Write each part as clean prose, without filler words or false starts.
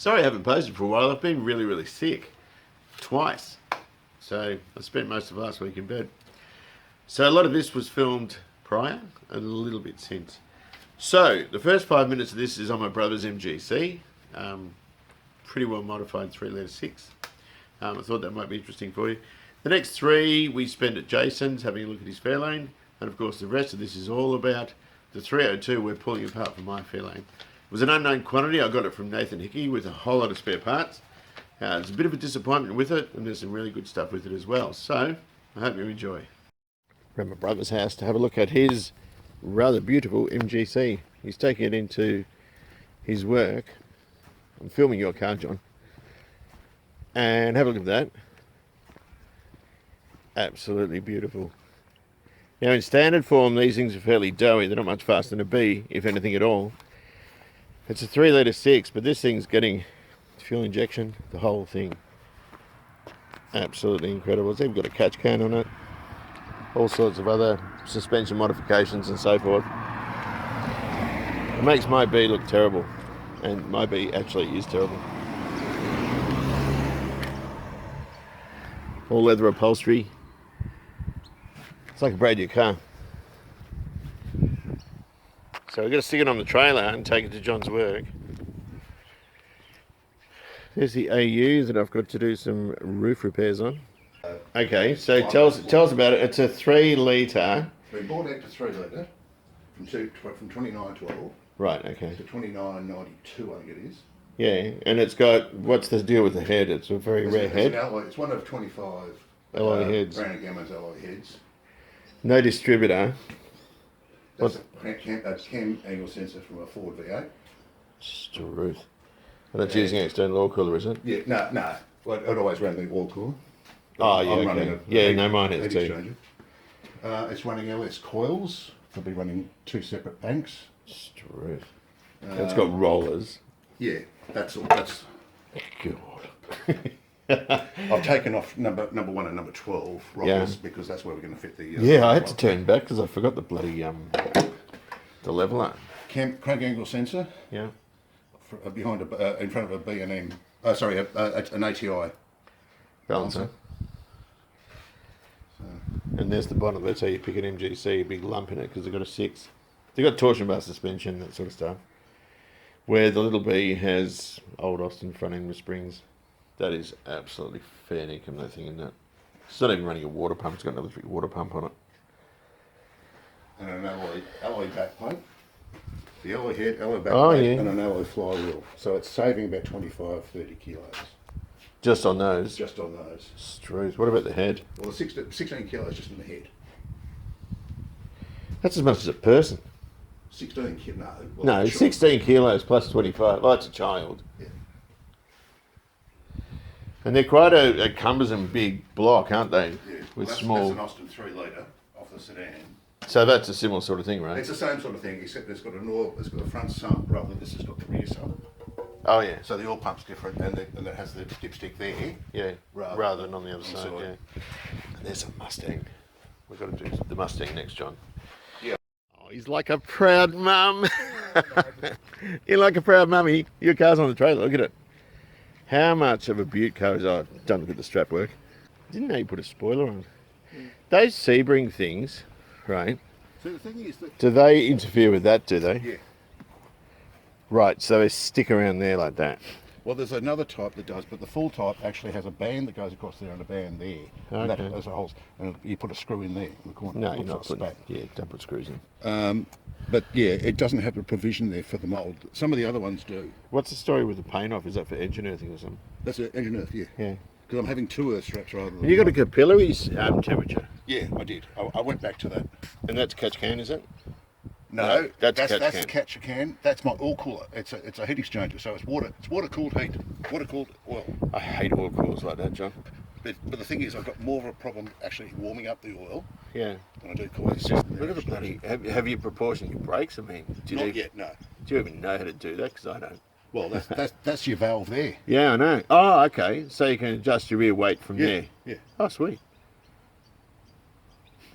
Sorry I haven't posted for a while. I've been really, really sick. Twice. So I spent most of last week in bed. So a lot of this was filmed prior and a little bit since. So the first 5 minutes of this is on my brother's MGC. Pretty well modified 3 litre 6. I thought that might be interesting for you. The next 3 we spent at Jason's having a look at his Fairlane. And of course the rest of this is all about the 302 we're pulling apart for my Fairlane. It was an unknown quantity. I got it from Nathan Hickey with a whole lot of spare parts. There's a bit of a disappointment with it, and there's some really good stuff with it as well. So, I hope you enjoy. We're at my brother's house to have a look at his rather beautiful MGC. He's taking it into his work. I'm filming your car, John. And have a look at that. Absolutely beautiful. Now, in standard form, these things are fairly doughy. They're not much faster than a B, if anything at all. It's a 3 litre 6, but this thing's getting fuel injection, the whole thing. Absolutely incredible. It's even got a catch can on it. All sorts of other suspension modifications and so forth. It makes my B look terrible. And my B actually is terrible. All leather upholstery. It's like a brand new car. So we've got to stick it on the trailer and take it to John's work. There's the AU that I've got to do some roof repairs on. Okay, so tell us about it. It's a 3 litre. We bought it to 3 litre from 2912. Right, okay. To 2992, I think it is. Yeah, and it's got, what's the deal with the head? It's a very rare head. It's one of 25 alloy heads. Brown & Gamma's alloy heads. No distributor. That's a cam angle sensor from a Ford V8. Struth. And that's using external oil cooler, is it? Yeah, no. Well, it always ran the oil cooler. Oh, yeah, okay. Yeah, no, mine is too. It's running LS coils. It'll be running 2 separate banks. Struth. It's got rollers. Yeah, that's all. That's God. I've taken off number 1 and number 12 rollers because that's where we're going to fit the. Yeah, I had to turn back because I forgot the bloody the leveler. Crank angle sensor. Yeah. Behind in front of a B&M. Sorry, an ATI balancer. So. And there's the bottom. That's how you pick an MGC. A big lump in it because they've got a 6. They've got torsion bar suspension, that sort of stuff. Where the little B has old Austin front end with springs. That is absolutely fair income, that thing, isn't it? It's not even running a water pump. It's got an electric water pump on it. And an alloy back plate. The alloy head, alloy back plate, and an alloy flywheel. So it's saving about 25-30 kilos. Just on those? Just on those. Struth. What about the head? Well, the 16 kilos just in the head. That's as much as a person. 16 kilos? No. Well, no, 16 kilos plus 25. Well, that's a child. Yeah. And they're quite a cumbersome big block, aren't they? Yeah. With that's small. That's an Austin 3 litre off the sedan. So that's a similar sort of thing, right? It's the same sort of thing, except it's got it's got a front sump rather than this has got the rear sump. Oh yeah. So the oil pump's different, and it has the dipstick there. Yeah. Rather than on the other side. Yeah. And there's a Mustang. We've got to do the Mustang next, John. Yeah. Oh, he's like a proud mum. You're like a proud mummy. Your car's on the trailer. Look at it. How much of a beaut car is that? Don't look at the strap work. Didn't know you put a spoiler on. Those Sebring things, right? So the thing is that... Do they interfere with that, do they? Yeah. Right, so they stick around there like that. Well, there's another type that does, but the full type actually has a band that goes across there and a band there. Okay. And that has a holes, and you put a screw in there in the corner. No, you're not putting... Yeah, don't put screws in. But yeah, it doesn't have a provision there for the mould. Some of the other ones do. What's the story with the paint off? Is that for engine earthing or something? That's an engine earth, yeah. Yeah. Because I'm having 2 earth straps rather than... You got a capillary temperature? Yeah, I did. I went back to that. And that's catch can, is it? No, that's catch the catcher can. That's my oil cooler. It's a heat exchanger, so it's water cooled heat, water cooled oil. I hate oil coolers like that, John. But the thing is, I've got more of a problem actually warming up the oil. Yeah. Than I do cooling the system. Look at the bloody. Have you proportioned your brakes? I mean, not yet. No. Do you even know how to do that? Because I don't. Well, that's your valve there. Yeah, I know. Oh, okay. So you can adjust your rear weight from there. Yeah. Oh, sweet.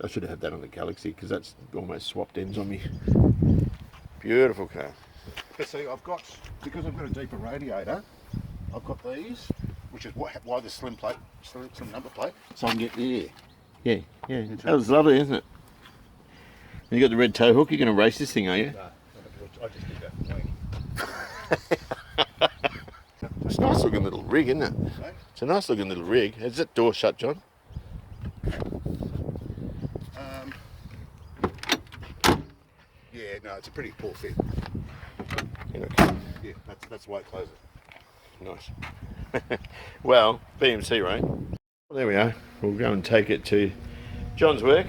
I should have had that on the Galaxy because that's almost swapped ends on me. Beautiful car. But see, because I've got a deeper radiator, I've got these, which is why the slim number plate, so I can get there. Yeah, yeah. That was lovely, isn't it? You got the red tow hook. You're going to race this thing, are you? No, I just did that for me. It's a nice looking little rig, isn't it? Right? It's a nice looking little rig. Is that door shut, John? Yeah, no, it's a pretty poor fit. Okay. Yeah, that's why I close it. Nice. Well, BMC, right? Well, there we are. We'll go and take it to John's work.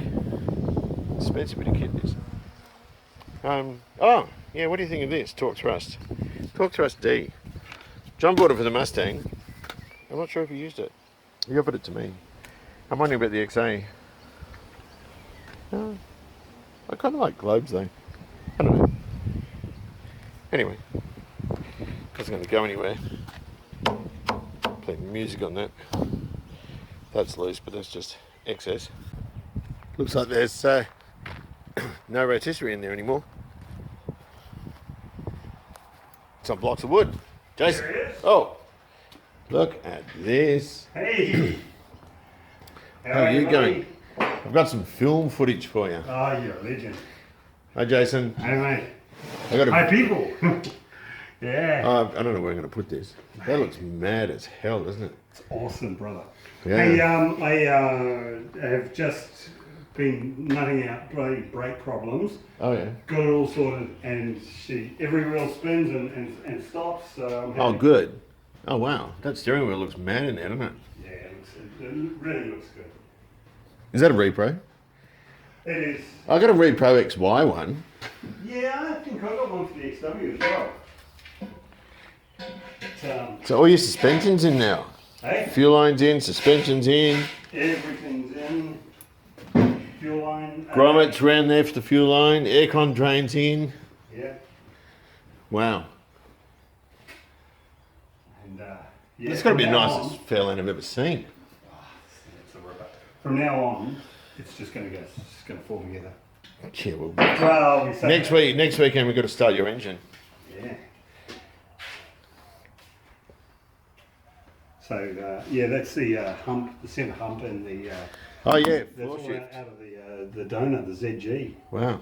Expensive bit of kit, this. Oh, yeah, what do you think of this? Torque thrust. Torque thrust D. John bought it for the Mustang. I'm not sure if he used it. He offered it to me. I'm wondering about the XA. I kind of like globes though. I don't know. Anyway, wasn't going to go anywhere. Play music on that. That's loose, but that's just excess. Looks like there's no rotisserie in there anymore. Some blocks of wood. Jason. There it is. Oh, look at this. Hey! How are you going? I've got some film footage for you. Oh, you're a legend. Hi, Jason. Hey, mate. I got Hi, a. people. Yeah. I don't know where I'm going to put this. That looks mad as hell, doesn't it? It's awesome, brother. Yeah. Hey, I have just been nutting out bloody brake problems. Oh yeah. Got it all sorted, and every wheel spins and stops. So I'm happy. Oh good. Oh wow. That steering wheel looks mad in there, doesn't it? Yeah, it really looks good. Is that a repro? It is. I got a repro XY one. Yeah, I think I got one for the XW as well. So all your suspension's in now. Hey, Fuel line's in, suspension's in. everything's in. Fuel line. Grommets around there for the fuel line. Aircon drains in. Yeah. Wow. And yeah. It's got to be the from now nicest Fairlane I've ever seen. It's a ripper. From now on, it's just going to fall together. Yeah, well, Well, we say next that. weekend we've got to start your engine. Yeah. So yeah, that's the hump, the centre hump, and the Oh yeah, that's floor all shift. out of the donor, the ZG. Wow.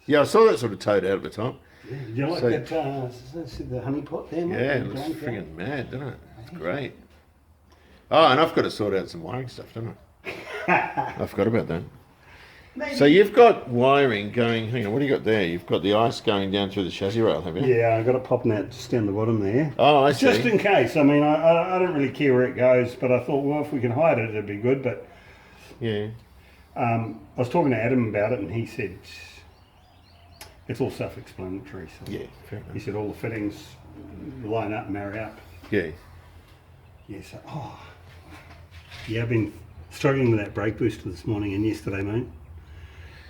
Yeah, I saw that sort of towed out at the time. Yeah. Did you like So- that? The honey pot there, mate? Yeah, it The looks ground floor? friggin' mad, doesn't it? It's great. Oh, and I've got to sort out some wiring stuff, don't I? I forgot about that. Maybe. So you've got wiring going, hang on, what do you got there? You've got the ice going down through the chassis rail, have you? Yeah, I got it popping out just down the bottom there. Oh, I see. Just in case. I mean, I don't really care where it goes, but I thought, well, if we can hide it, it'd be good. But Yeah. I was talking to Adam about it, and he said it's all self-explanatory. So Yeah, fair he enough. said all the fittings line up, marry up. Yeah. Yes. Yeah, I've been struggling with that brake booster this morning and yesterday, mate.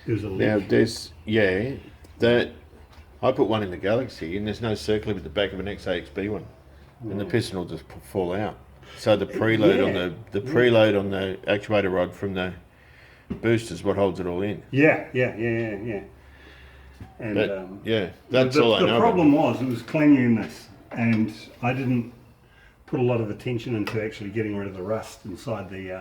There was a Now leak. there's, that, I put one in the Galaxy and there's no circlip at the back of an XAXB one. And the piston will just fall out. So the preload on the preload on the actuator rod from the booster is what holds it all in. Yeah. And But, that's all I know. The problem was it was cleanliness, and I didn't put a lot of attention into actually getting rid of the rust inside the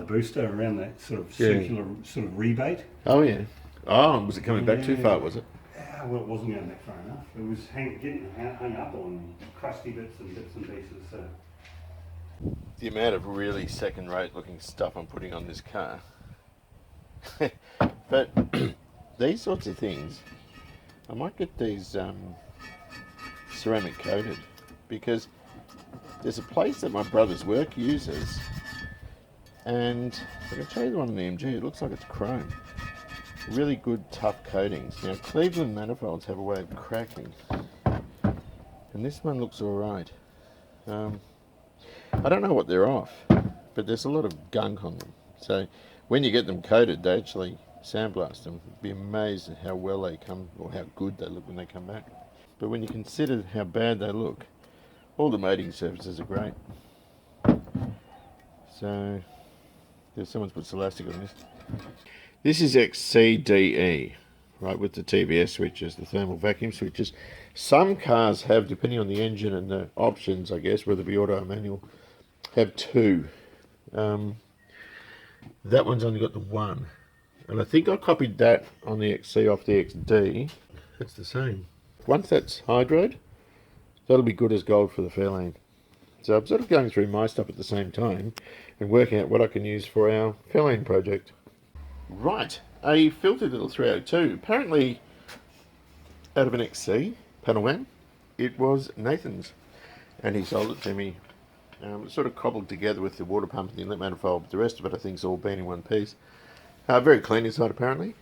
booster around that sort of circular sort of rebate. Oh yeah. Oh, was it coming back too Yeah. far, was it? Yeah, well, it wasn't going back far enough. It was getting hung up on crusty bits and pieces. So. The amount of really second-rate looking stuff I'm putting on this car. But these sorts of things, I might get these ceramic coated because there's a place that my brother's work uses, and I can show you the one on the MG. It looks like it's chrome. Really good, tough coatings. Now, Cleveland manifolds have a way of cracking, and this one looks all right. I don't know what they're off, but there's a lot of gunk on them. So when you get them coated, they actually sandblast them. You'd be amazed at how well they come, or how good they look when they come back. But when you consider how bad they look, all the mating surfaces are great. So there's someone's put Celastic on this. This is XCDE, right, with the TVS switches, the thermal vacuum switches. Some cars have, depending on the engine and the options, I guess, whether it be auto or manual, have two. That one's only got the one. And I think I copied that on the XC off the XD. It's the same. Once that's hydroed, that'll be good as gold for the Fairlane. So I'm sort of going through my stuff at the same time and working out what I can use for our Fairlane project. Right, a filthy little 302. Apparently, out of an XC panel van, it was Nathan's, and he sold it to me. It's sort of cobbled together with the water pump and the inlet manifold, but the rest of it I think's all been in one piece. Very clean inside apparently.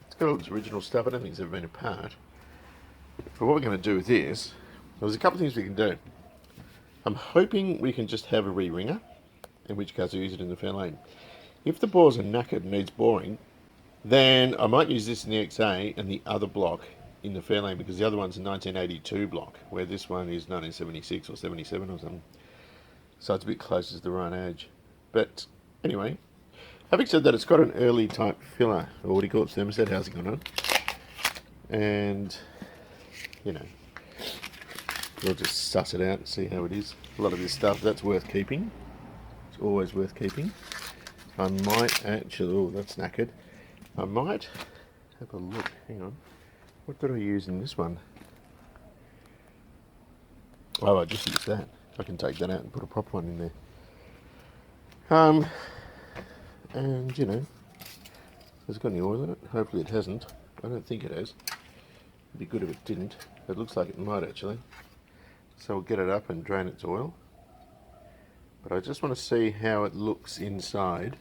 It's got all its original stuff. I don't think it's ever been apart. But what we're going to do with this, there's a couple of things we can do. I'm hoping we can just have a re-ringer, in which case I'll use it in the Fairlane. If the bores are knackered and needs boring, then I might use this in the XA and the other block in the Fairlane, because the other one's a 1982 block, where this one is 1976 or 77 or something. So it's a bit closer to the right age. But anyway, having said that, it's got an early type filler, or what do you call it, thermostat housing on it. And, you know, we'll just suss it out and see how it is. A lot of this stuff, that's worth keeping. It's always worth keeping. I might actually, oh, that's knackered. I might have a look, hang on. What did I use in this one? Oh, I just used that. I can take that out and put a proper one in there. And, you know, has it got any oil in it? Hopefully it hasn't. I don't think it has. It'd be good if it didn't. It looks like it might actually. So we'll get it up and drain its oil. But I just want to see how it looks inside.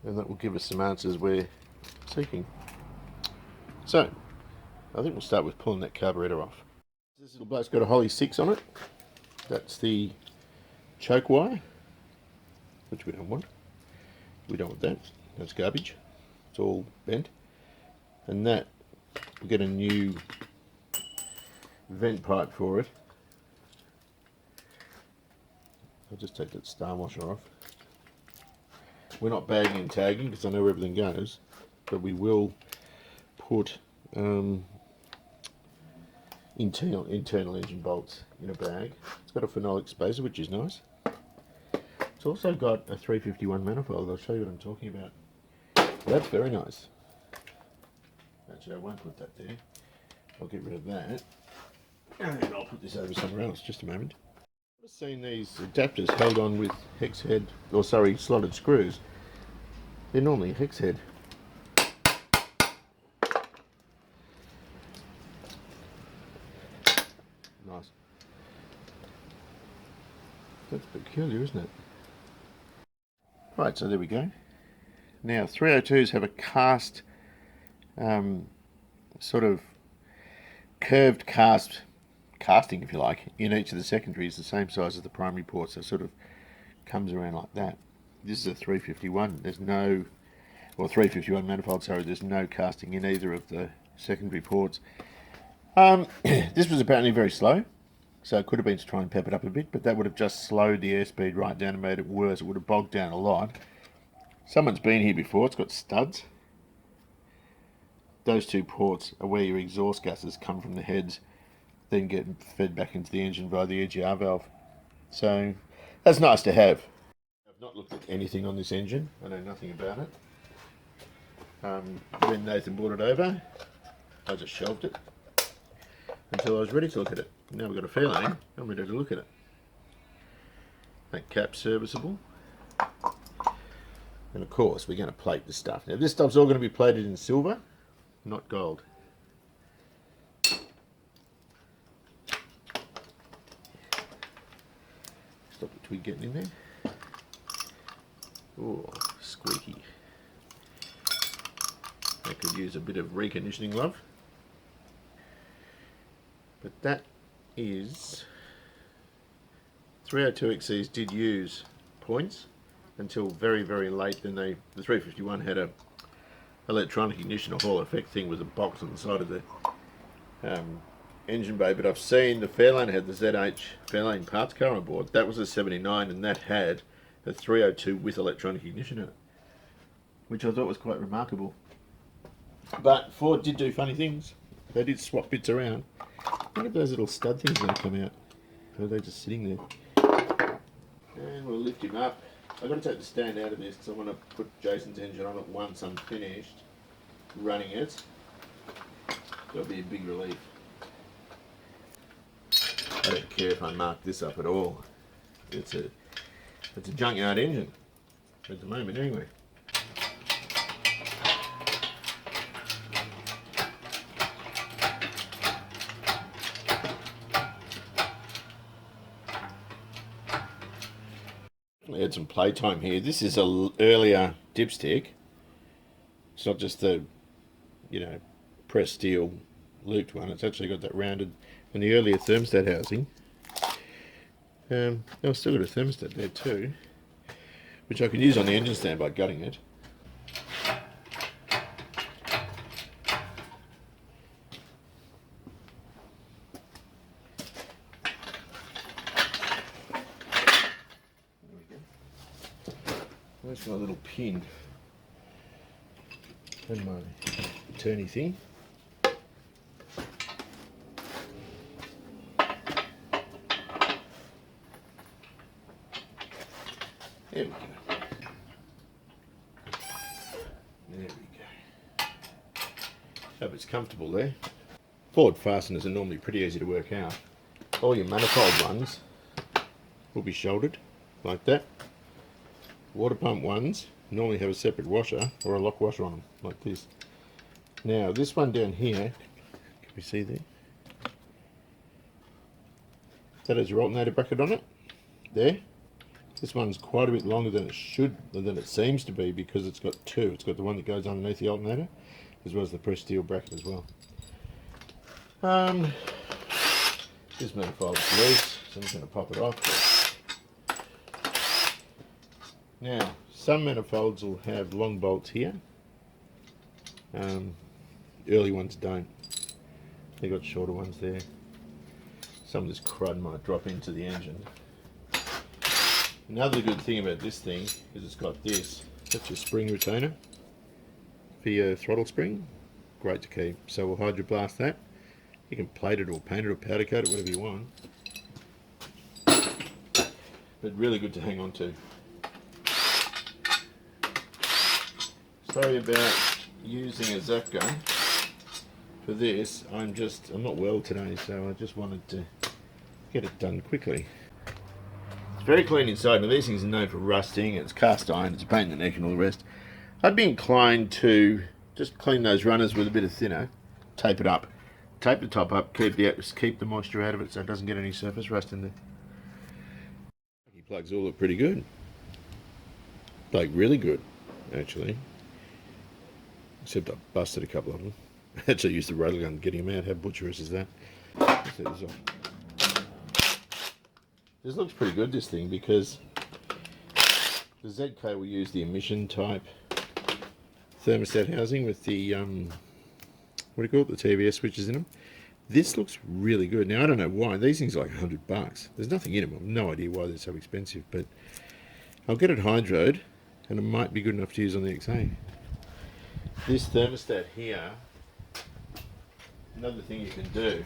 And that will give us some answers we're seeking. So, I think we'll start with pulling that carburetor off. This little bloke's got a Holly 6 on it. That's the choke wire, which we don't want. We don't want that. That's garbage. It's all bent. And that, we'll get a new vent pipe for it. I'll just take that star washer off. We're not bagging and tagging because I know where everything goes, but we will put internal engine bolts in a bag. It's got a phenolic spacer, which is nice. It's also got a 351 manifold. I'll show you what I'm talking about. That's very nice. Actually, I won't put that there. I'll get rid of that. And I'll put this over somewhere else. Just a moment. I've seen these adapters held on with hex head, or sorry, slotted screws. They're normally hex head. Nice. That's peculiar, isn't it? Right, so there we go. Now, 302s have a cast, sort of curved casting, if you like, in each of the secondaries, the same size as the primary ports. So it sort of comes around like that. This is a 351. There's no, or 351 manifold, sorry, there's no casting in either of the secondary ports. This was apparently very slow, so it could have been to try and pep it up a bit, but that would have just slowed the airspeed right down and made it worse. It would have bogged down a lot. Someone's been here before. It's got studs. Those two ports are where your exhaust gases come from the heads, then get fed back into the engine via the EGR valve. So that's nice to have. I've not looked at anything on this engine. I know nothing about it. When Nathan brought it over, I just shelved it until I was ready to look at it. Now we've got a Fairlane, I'm ready to look at it. That cap's serviceable. And of course we're going to plate this stuff. Now this stuff's all going to be plated in silver, not gold. Stop the twig getting in there. Oh, squeaky. That could use a bit of reconditioning love. But that is 302XCs did use points until very, very late. Then the 351 had a electronic ignition, a Hall effect thing with a box on the side of the engine bay. But I've seen the Fairlane had the ZH Fairlane parts car on board. That was a 79, and that had a 302 with electronic ignition in it, which I thought was quite remarkable. But Ford did do funny things. They did swap bits around. Look at those little stud things that come out. Or they're just sitting there. And we'll lift him up. I've got to take the stand out of this because I want to put Jason's engine on it once I'm finished running it. That'll be a big relief. I don't care if I mark this up at all. It's a junkyard engine at the moment anyway. Add some playtime here. This is a earlier dipstick. It's not just the, pressed steel looped one. It's actually got that rounded, and the earlier thermostat housing. I've still got a thermostat there too, which I can use on the engine stand by gutting it. Where's my little pin and my turny thing? There we go. There we go. Hope it's comfortable there. Forward fasteners are normally pretty easy to work out. All your manifold ones will be shouldered like that. Water pump ones normally have a separate washer or a lock washer on them, like this. Now this one down here, can we see there? That has your alternator bracket on it. There. This one's quite a bit longer than it seems to be, because it's got two. It's got the one that goes underneath the alternator, as well as the pressed steel bracket as well. This manifold's loose, so I'm just going to pop it off. Now, some manifolds will have long bolts here. Early ones don't. They've got shorter ones there. Some of this crud might drop into the engine. Another good thing about this thing is it's got this. That's your spring retainer for your throttle spring. Great to keep. So we'll hydroblast that. You can plate it or paint it or powder coat it, whatever you want. But really good to hang on to. Sorry about using a zap gun for this. I'm not well today, so I just wanted to get it done quickly. It's very clean inside. Now these things are known for rusting. It's cast iron. It's a pain in the neck and all the rest. I'd be inclined to just clean those runners with a bit of thinner, tape it up, tape the top up, keep the moisture out of it so it doesn't get any surface rust in there. The plugs all look pretty good, like really good, actually. Except I busted a couple of them. I actually used the rotor gun getting them out. How butcherous is that? Let's take this off. This looks pretty good, this thing, because the ZK will use the emission type thermostat housing with the what do you call it, the TVS switches in them. This looks really good. Now I don't know why these things are like $100. There's nothing in them. I've no idea why they're so expensive, but I'll get it hydroed, and it might be good enough to use on the XA. This thermostat here, another thing you can do.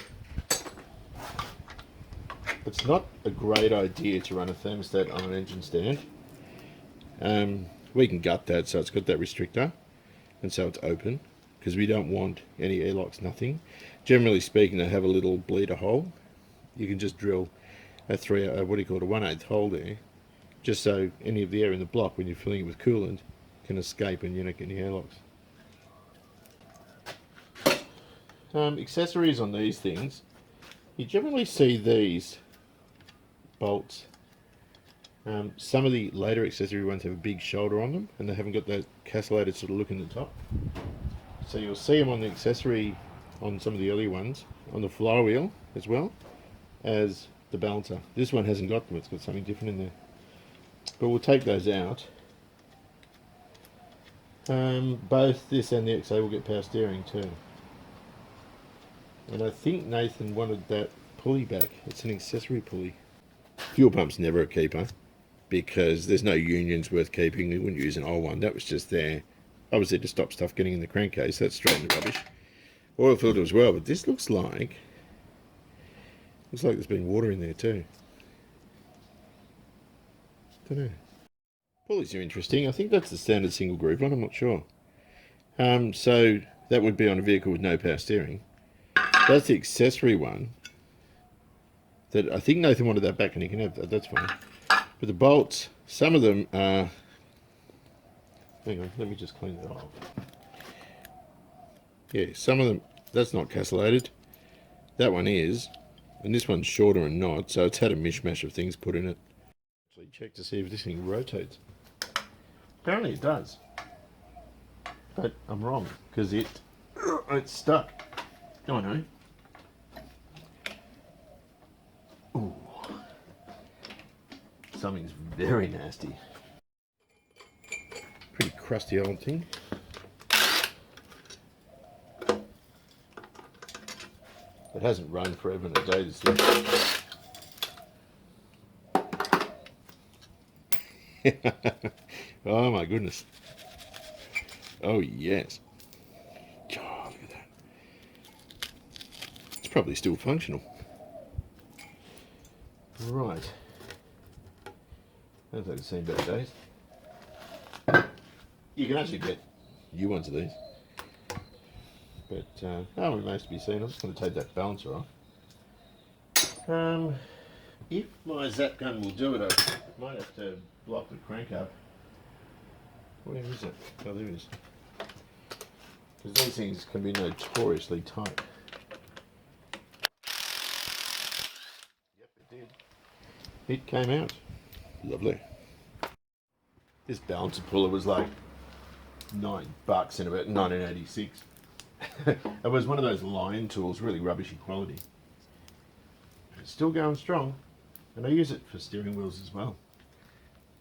It's not a great idea to run a thermostat on an engine stand. We can gut that so it's got that restrictor, and so it's open, because we don't want any airlocks, nothing. Generally speaking, they have a little bleeder hole. You can just drill a 1/8 hole there, just so any of the air in the block when you're filling it with coolant can escape and you don't get any airlocks. Accessories on these things, you generally see these bolts. Some of the later accessory ones have a big shoulder on them, and they haven't got that castellated sort of look in the top. So you'll see them on the accessory on some of the early ones, on the flywheel as well as the balancer. This one hasn't got them, it's got something different in there. But we'll take those out. Both this and the XA will get power steering too. And I think Nathan wanted that pulley back. It's an accessory pulley. Fuel pump's never a keeper, because there's no unions worth keeping. We wouldn't use an old one. That was just there obviously to stop stuff getting in the crankcase. That's straight in the rubbish. Oil filter as well, but this looks like there's been water in there too. Don't know. Pulleys are interesting. I think that's the standard single groove one. I'm not sure. So that would be on a vehicle with no power steering. That's the accessory one. That I think Nathan wanted that back, and he can have that. That's fine. But the bolts, some of them are. Hang on, let me just clean that off. Yeah, some of them, that's not castellated. That one is, and this one's shorter and not, so it's had a mishmash of things put in it. Actually, check to see if this thing rotates. Apparently it does. But I'm wrong, because it's stuck. Oh no. Ooh. Something's very nasty. Pretty crusty old thing. It hasn't run forever and a day, this thing. Oh my goodness. Oh yes. Oh, look at that. It's probably still functional. Right. Don't think I've seen better days. You can actually get new ones of these. But, oh, remains to be seen. I'm just going to take that balancer off. If my zap gun will do it, I might have to block the crank up. Where is it? Oh, there it is. Because these things can be notoriously tight. Yep, it did. It came out. Lovely. This balancer puller was like $9 in about 1986. It was one of those Lion tools, really rubbishy quality. It's still going strong, and I use it for steering wheels as well.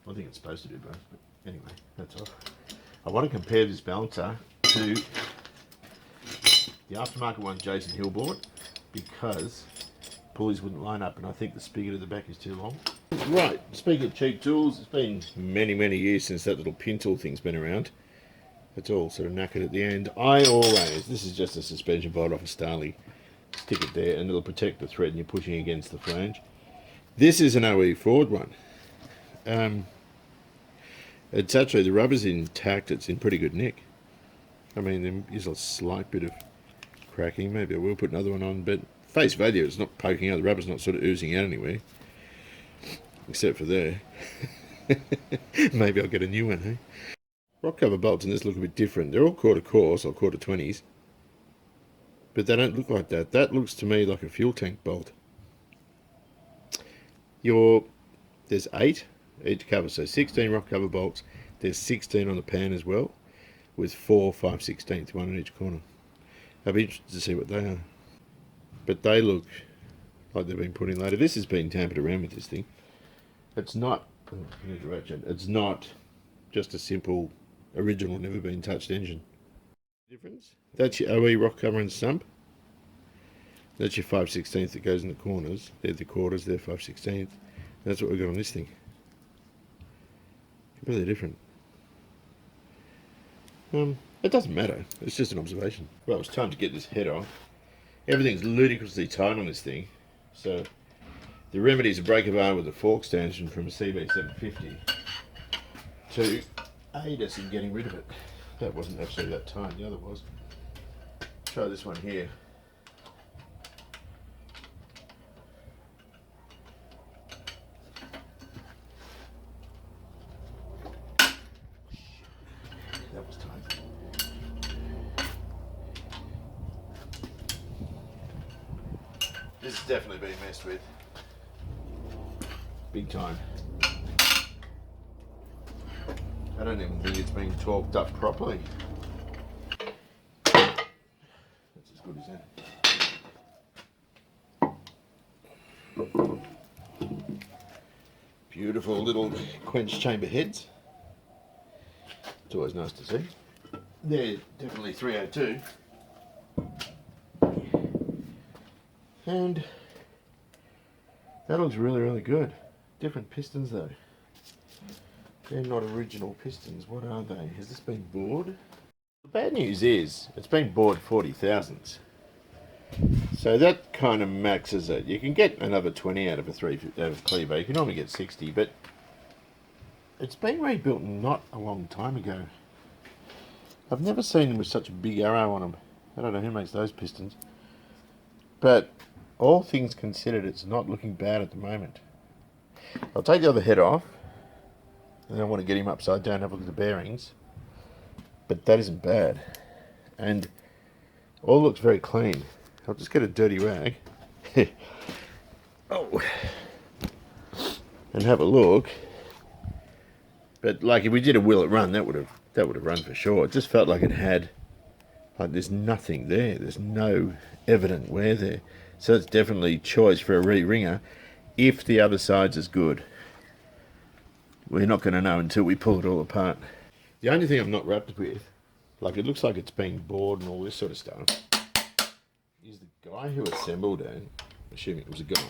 I think it's supposed to do both, but anyway, that's off. I want to compare this balancer to the aftermarket one Jason Hill bought, because pulleys wouldn't line up, and I think the spigot at the back is too long. Right, speaking of cheap tools, it's been many, many years since that little pin tool thing's been around. It's all sort of knackered at the end. I always, this is just a suspension bolt off a Starley, stick it there and it'll protect the thread and you're pushing against the flange. This is an OE Ford one. It's actually, the rubber's intact, it's in pretty good nick. I mean, there is a slight bit of cracking, maybe I will put another one on, but face value, it's not poking out, the rubber's not sort of oozing out anywhere. Except for there. Maybe I'll get a new one, hey? Rock cover bolts in this look a bit different. They're all quarter course or quarter 20s. But they don't look like that. That looks to me like a fuel tank bolt. There's 8 each cover, so 16 rock cover bolts. There's 16 on the pan as well, with 4 5/16, one in each corner. I'll be interested to see what they are. But they look like they've been put in later. This has been tampered around with, this thing. It's not, it's not just a simple original, never been touched engine. Difference? That's your OE rock cover and sump. That's your 5/16 that goes in the corners. They're the quarters, they're 5/16. That's what we've got on this thing. Completely different. It doesn't matter. It's just an observation. Well, it's time to get this head off. Everything's ludicrously tight on this thing. So the remedy is a breaker bar with a fork stanchion from a CB750 to aid us in getting rid of it. That wasn't actually that tight, the other was. Try this one here. That was tight. This has definitely been messed with. Big time. I don't even think it's been torqued up properly. That's as good as that. Beautiful little quench chamber heads. It's always nice to see. They're definitely 302. And that looks really, really good. Different pistons though. They're not original pistons. What are they? Has this been bored? Bad news is, it's been bored 40,000s. So that kind of maxes it. You can get another 20 out of a cleaver. You can only get 60, but it's been rebuilt not a long time ago. I've never seen them with such a big arrow on them. I don't know who makes those pistons. But all things considered, it's not looking bad at the moment. I'll take the other head off. And I want to get him upside down, have a look at the bearings. But that isn't bad. And all looks very clean. I'll just get a dirty rag. Oh. And have a look. But like if we did a will it run, that would have run for sure. It just felt like it had, like there's nothing there. There's no evident wear there. So it's definitely choice for a re-ringer if the other side's as good. We're not going to know until we pull it all apart. The only thing I'm not wrapped with, like it looks like it's been bored and all this sort of stuff, is the guy who assembled it, assuming it was a guy,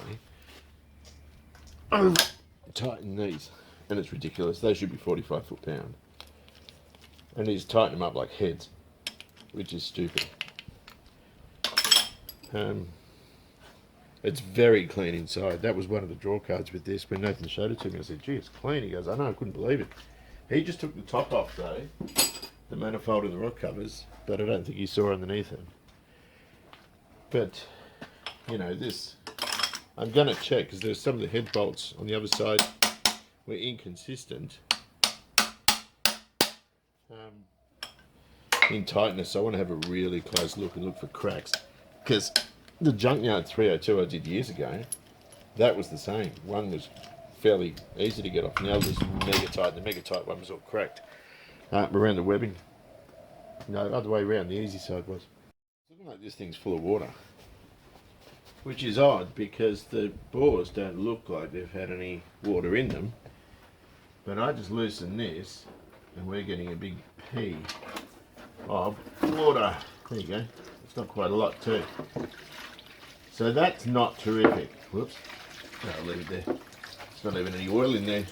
tightened these. And it's ridiculous. They should be 45 foot-pound. And he's tightened them up like heads, which is stupid. It's very clean inside. That was one of the draw cards with this. When Nathan showed it to me, I said, gee, it's clean. He goes, I know, I couldn't believe it. He just took the top off, though, the manifold and the rock covers, but I don't think he saw underneath it. But, you know, this, I'm going to check, because there's some of the head bolts on the other side were inconsistent in tightness. So I want to have a really close look and look for cracks, because the Junkyard 302 I did years ago, that was the same. One was fairly easy to get off, and the other was mega tight. The mega tight one was all cracked around the webbing. No, other way around, the easy side was. It's looking like this thing's full of water, which is odd because the bores don't look like they've had any water in them. But I just loosen this and we're getting a big pea of water. There you go. It's not quite a lot too. So that's not terrific. Whoops. I'll leave it there. It's not even any oil in there.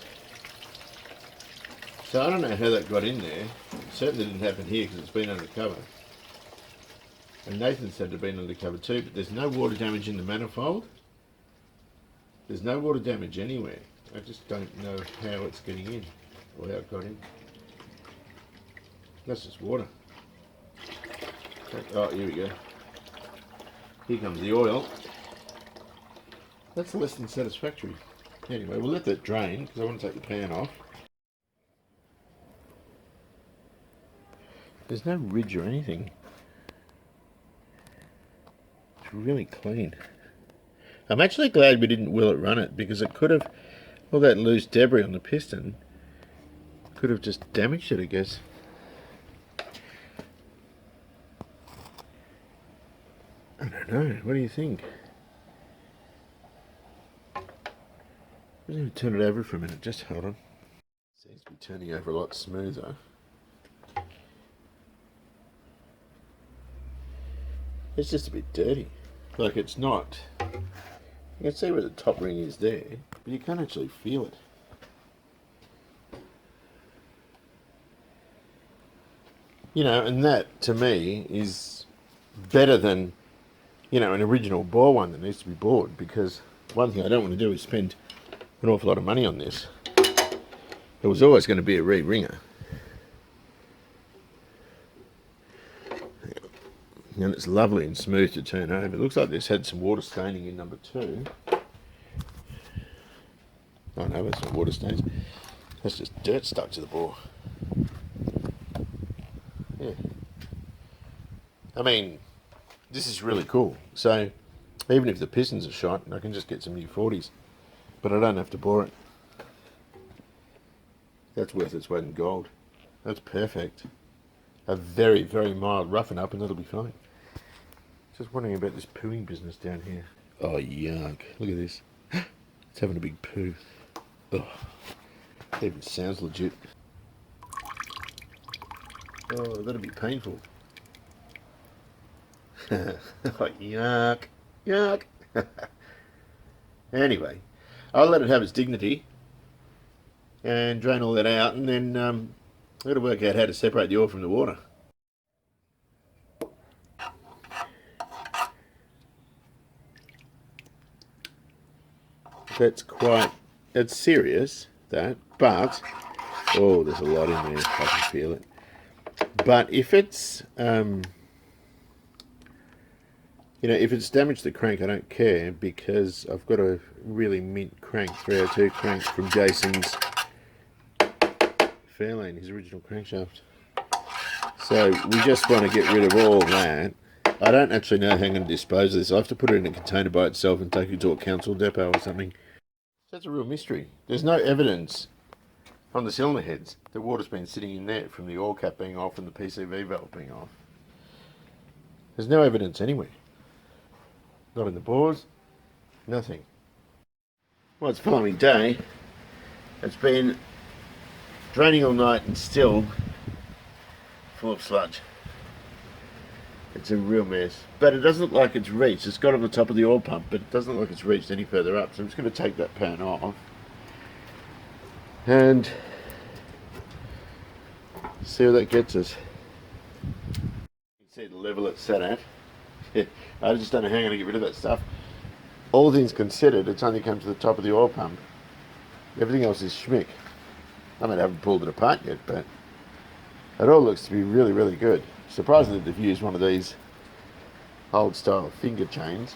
So I don't know how that got in there. It certainly didn't happen here because it's been undercover. And Nathan said it had been undercover too, but there's no water damage in the manifold. There's no water damage anywhere. I just don't know how it's getting in, or how it got in. That's just water. Oh, here we go. Here comes the oil. That's less than satisfactory. Anyway, we'll let that drain, because I want to take the pan off. There's no ridge or anything. It's really clean. I'm actually glad we didn't will it run it, because it could have, all that loose debris on the piston could have just damaged it, I guess. I don't know, what do you think? I'm going to turn it over for a minute, just hold on. Seems to be turning over a lot smoother. It's just a bit dirty. Like it's not. You can see where the top ring is there, but you can't actually feel it. You know, and that to me is better than, you know, an original bore one that needs to be bored, because one thing I don't want to do is spend an awful lot of money on this. It was always going to be a re-ringer. And it's lovely and smooth to turn over. It looks like this had some water staining in number 2. Oh no, that's not water stains. That's just dirt stuck to the bore. Yeah. I mean, this is really cool. So, even if the pistons are shot, I can just get some new 40s. But I don't have to bore it. That's worth its weight in gold. That's perfect. A very, very mild roughen up and that'll be fine. Just wondering about this pooing business down here. Oh, yuck. Look at this. It's having a big poo. Oh, it even sounds legit. Oh, that'll be painful. Oh, yuck. Yuck. Anyway, I'll let it have its dignity and drain all that out, and then it'll work out how to separate the oil from the water. it's serious, that, but, oh, there's a lot in there, I can feel it. But if it's, if it's damaged the crank, I don't care, because I've got a really mint crank, 302 crank from Jason's Fairlane, his original crankshaft. So we just want to get rid of all that. I don't actually know how I'm going to dispose of this. I have to put it in a container by itself and take it to a council depot or something. That's a real mystery. There's no evidence from the cylinder heads that water's been sitting in there from the oil cap being off and the PCV valve being off. There's no evidence anywhere. Not in the bores, nothing. Well, it's the following day. It's been draining all night and still full of sludge. It's a real mess. But it doesn't look like it's reached. It's got on the top of the oil pump, but it doesn't look like it's reached any further up. So I'm just going to take that pan off and see where that gets us. You can see the level it's set at. I just don't know how I'm going to get rid of that stuff. All things considered, it's only come to the top of the oil pump. Everything else is schmick. I mean, I haven't pulled it apart yet, but it all looks to be really, really good. Surprisingly, they've used one of these old style finger chains.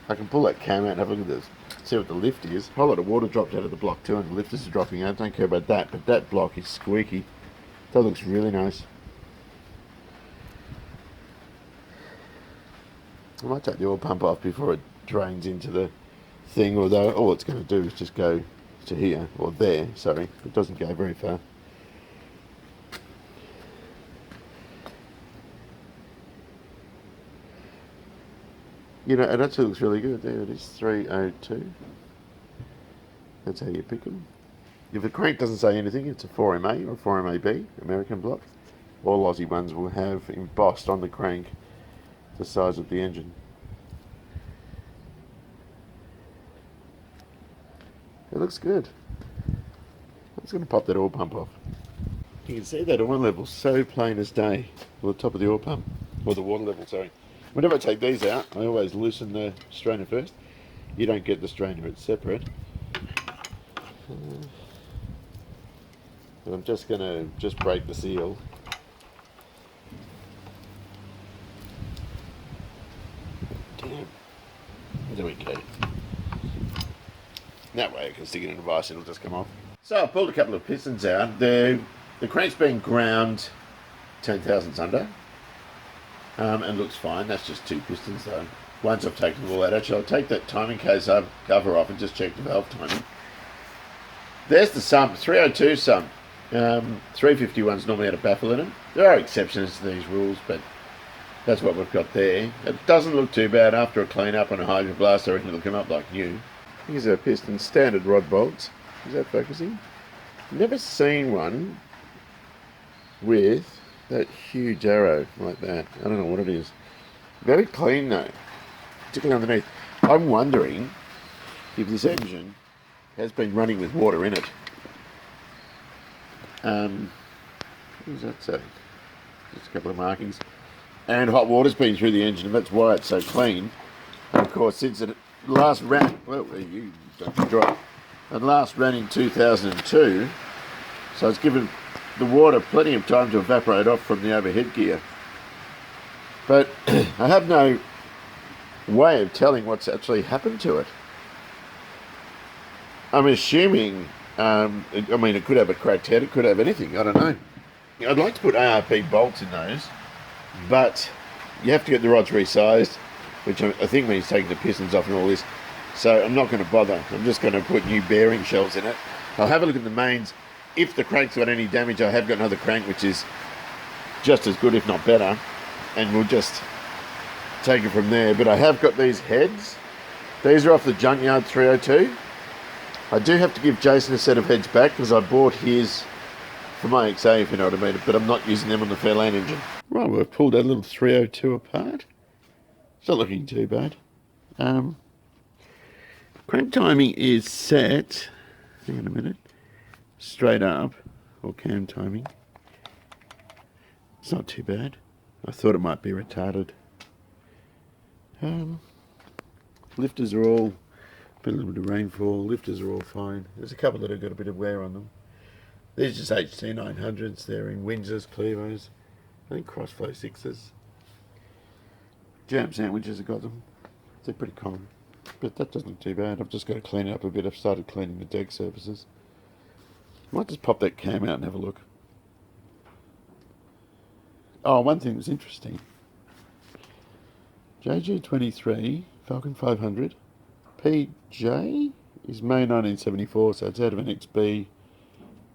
I can pull that cam out and have a look at this, see what the lift is. A whole lot of water dropped out of the block too, and the lifters are dropping out. Don't care about that, but that block is squeaky. That looks really nice. I might take the oil pump off before it drains into the thing, although all it's going to do is just go to here, or there, sorry. It doesn't go very far. It actually looks really good. There it is, 302. That's how you pick them. If the crank doesn't say anything, it's a 4MA or 4MAB, American block. All Aussie ones will have embossed on the crank the size of the engine. It looks good. I'm just going to pop that oil pump off. You can see that oil level so plain as day. Well, the top of the oil pump, or the water level, sorry. Whenever I take these out, I always loosen the strainer first. You don't get the strainer, it's separate. But I'm just going to break the seal. Damn. There we go. That way I can stick it in a vise, it'll just come off. So I pulled a couple of pistons out. The crank's been ground 10 thousandths under. And looks fine. That's just 2 pistons though. Once I've taken them all out, actually I'll take that timing case cover off and just check the valve timing. There's the sump, 302 sump. 351's normally had a baffle in it. There are exceptions to these rules, but that's what we've got there. It doesn't look too bad. After a clean up on a hydroblast, I reckon it'll come up like new. Here's our piston, standard rod bolts. Is that focusing? Never seen one with that huge arrow like that. I don't know what it is. Very clean though, particularly underneath. I'm wondering if this engine has been running with water in it. What does that say? Just a couple of markings. And hot water's been through the engine, and that's why it's so clean. And of course, since it last ran, well, you don't drop. It last ran in 2002, so it's given the water plenty of time to evaporate off from the overhead gear. But I have no way of telling what's actually happened to it. I'm assuming, it could have a cracked head, it could have anything, I don't know. I'd like to put ARP bolts in those, but you have to get the rods resized, which I think means taking the pistons off and all this. So I'm not going to bother. I'm just going to put new bearing shells in it. I'll have a look at the mains. If the crank's got any damage, I have got another crank which is just as good, if not better, and we'll just take it from there. But I have got these heads. These are off the Junkyard 302. I do have to give Jason a set of heads back because I bought his for my XA, if you know what I mean, but I'm not using them on the Fairlane engine. Right, we've pulled that little 302 apart. It's not looking too bad. Crank timing is set, hang on a minute, straight up, or cam timing. It's not too bad. I thought it might be retarded. Lifters are all, been a little bit of rainfall, lifters are all fine. There's a couple that have got a bit of wear on them. These are just HT 900s, they're in Windsors, Clevos, I think Crossflow 6s. Jam sandwiches have got them. They're pretty common. But that doesn't look too bad. I've just got to clean it up a bit. I've started cleaning the deck surfaces. I might just pop that cam out and have a look. Oh, one thing that's interesting. JG23, Falcon 500. PJ is May 1974, so it's out of an XB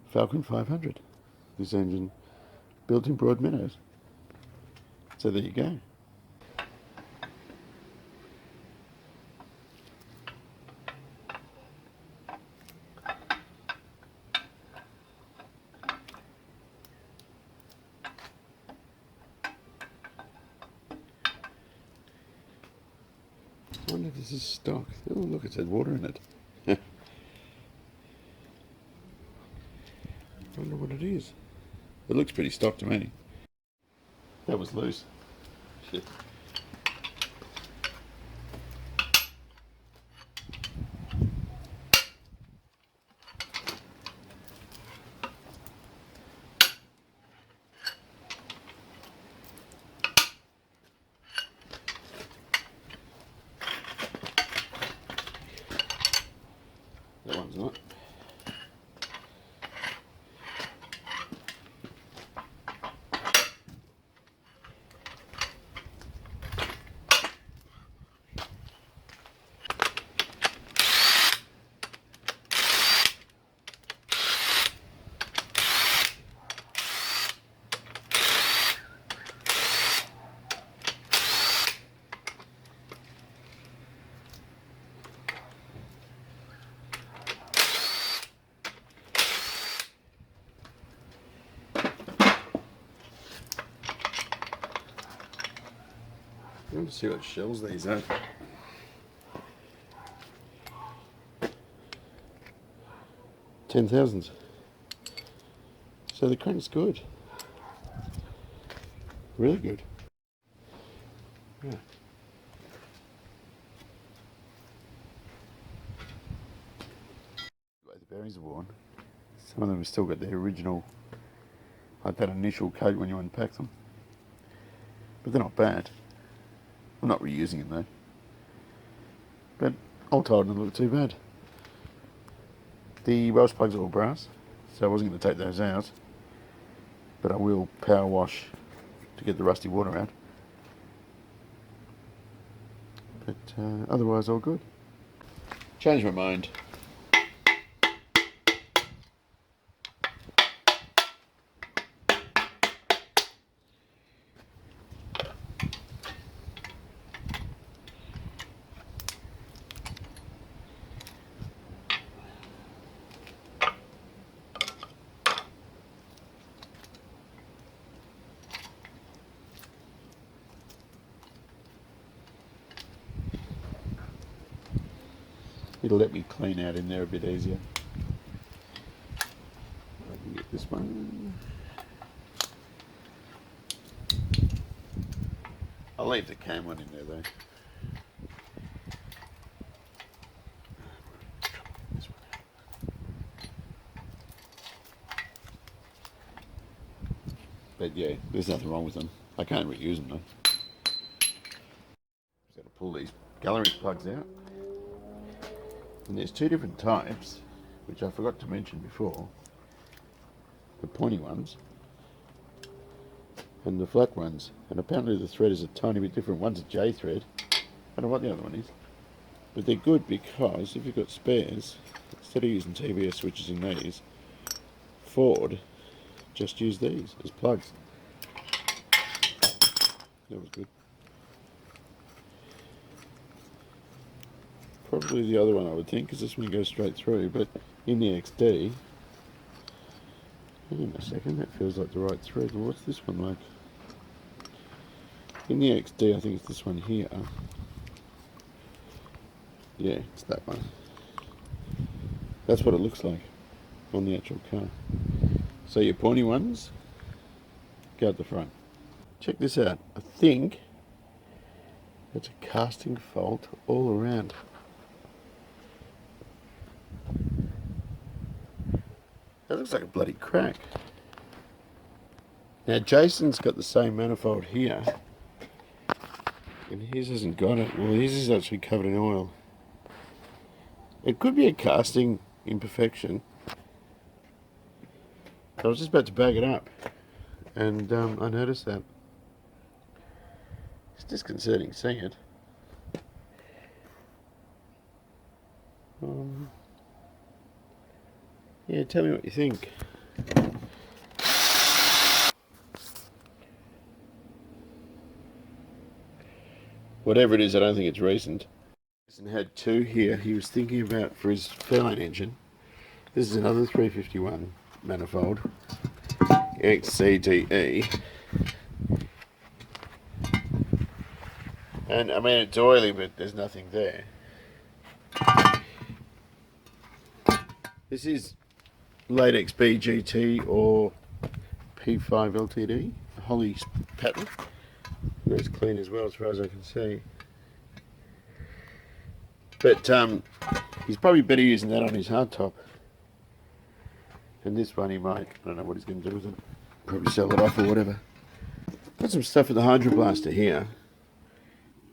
Falcon 500. This engine built in Broadmeadows. So there you go. I wonder if this is stock. Oh, look, it says water in it. I wonder what it is. It looks pretty stock to me. That was loose. Shit. That one's not. I want to see what shells these are. $10,000s. So the crank's good. Really good. Yeah. The bearings are worn. Some of them have still got their original, like that initial coat when you unpack them. But they're not bad. I'm not reusing them though. But all told, doesn't look too bad. The Welsh plugs are all brass, so I wasn't going to take those out. But I will power wash to get the rusty water out. But otherwise all good. Changed my mind. It'll let me clean out in there a bit easier. I can get this one. I'll leave the cam one in there though. This one out. But yeah, there's nothing wrong with them. I can't reuse them though. Just got to pull these gallery plugs out. And there's two different types, which I forgot to mention before. The pointy ones and the flat ones. And apparently the thread is a tiny bit different. One's a J thread. I don't know what the other one is. But they're good because if you've got spares, instead of using TBS switches in these, Ford just use these as plugs. That was good. Probably the other one I would think, because this one goes straight through, but in the XD, hang on a second, that feels like the right thread. Well, what's this one like? In the XD, I think it's this one here. Yeah, it's that one. That's what it looks like on the actual car. So your pointy ones go at the front. Check this out. I think It's a casting fault all around. That looks like a bloody crack. Now Jason's got the same manifold here, and his hasn't got it. Well, his is actually covered in oil. It could be a casting imperfection. I was just about to bag it up, and I noticed that. It's disconcerting seeing it. Yeah, tell me what you think. Whatever it is, I don't think it's recent. Jason had two here he was thinking about for his Fairlane engine. This is another 351 manifold, XCDE. And I mean, it's oily, but there's nothing there. This is latex BGT or P5 LTD, Holly pattern. It's clean as well, as far as I can see. But he's probably better using that on his hardtop. And this one he might, I don't know what he's going to do with it. Probably sell it off or whatever. Got some stuff with the hydroblaster here.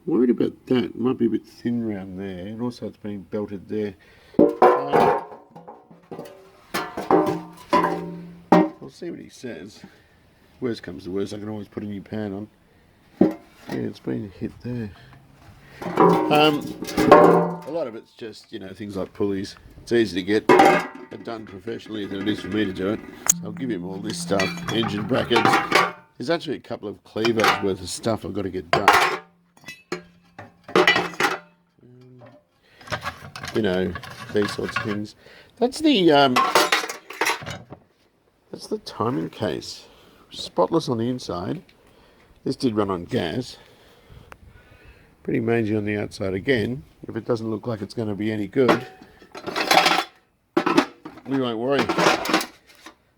Worried about that. It might be a bit thin around there, and also it's being belted there. We'll see what he says. Worst comes to worst, I can always put a new pan on. Yeah, it's been hit there. A lot of it's just, you know, things like pulleys. It's easy to get it done professionally than it is for me to do it. So I'll give him all this stuff. Engine brackets. There's actually a couple of cleavers worth of stuff I've got to get done. You know, these sorts of things. That's the timing case. Spotless on the inside. This did run on gas. Pretty mangy on the outside again. If it doesn't look like it's going to be any good, we won't worry. I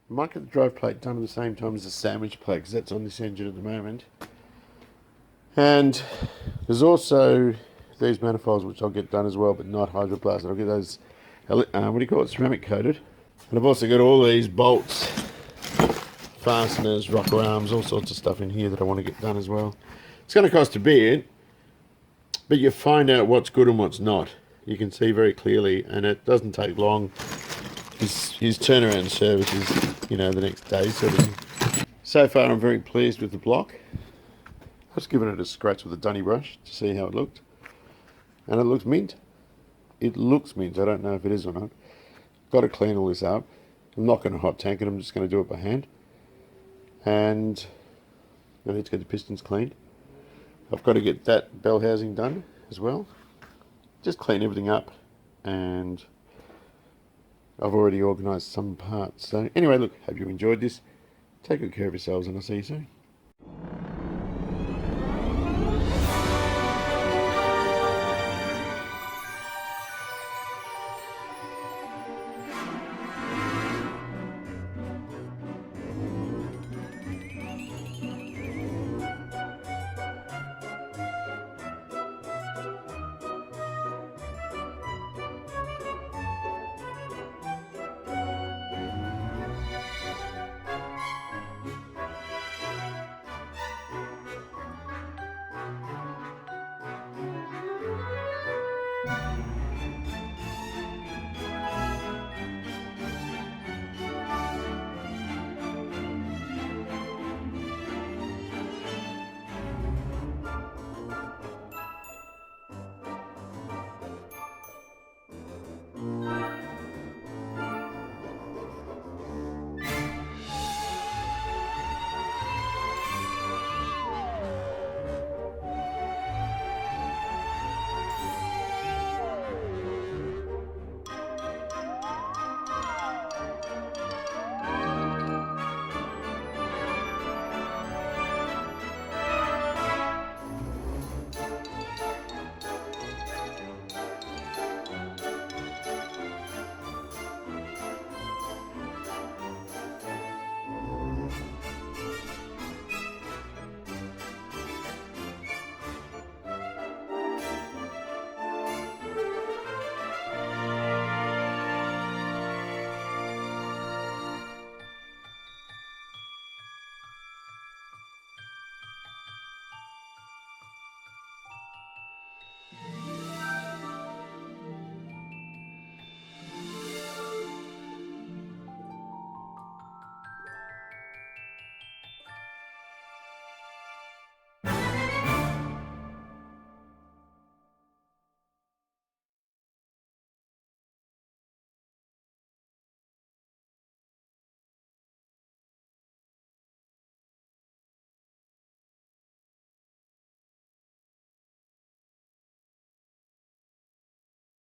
might get the drive plate done at the same time as the sandwich plate, because that's on this engine at the moment. And there's also these manifolds which I'll get done as well, but not hydroplastic. I'll get those, what do you call it, ceramic coated. And I've also got all these bolts, fasteners, rocker arms, all sorts of stuff in here that I want to get done as well. It's going to cost a bit, but you find out what's good and what's not. You can see very clearly, and it doesn't take long. His turnaround service is, you know, the next day sort of thing. So far I'm very pleased with the block. I've just given it a scratch with a dunny brush to see how it looked. And it looks mint. It looks mint. I don't know if it is or not. Got to clean all this up. I'm not going to hot tank it. I'm just going to do it by hand. And I need to get the pistons cleaned. I've got to get that bell housing done as well. Just clean everything up, and I've already organised some parts. So anyway, look, hope you enjoyed this. Take good care of yourselves, and I'll see you soon.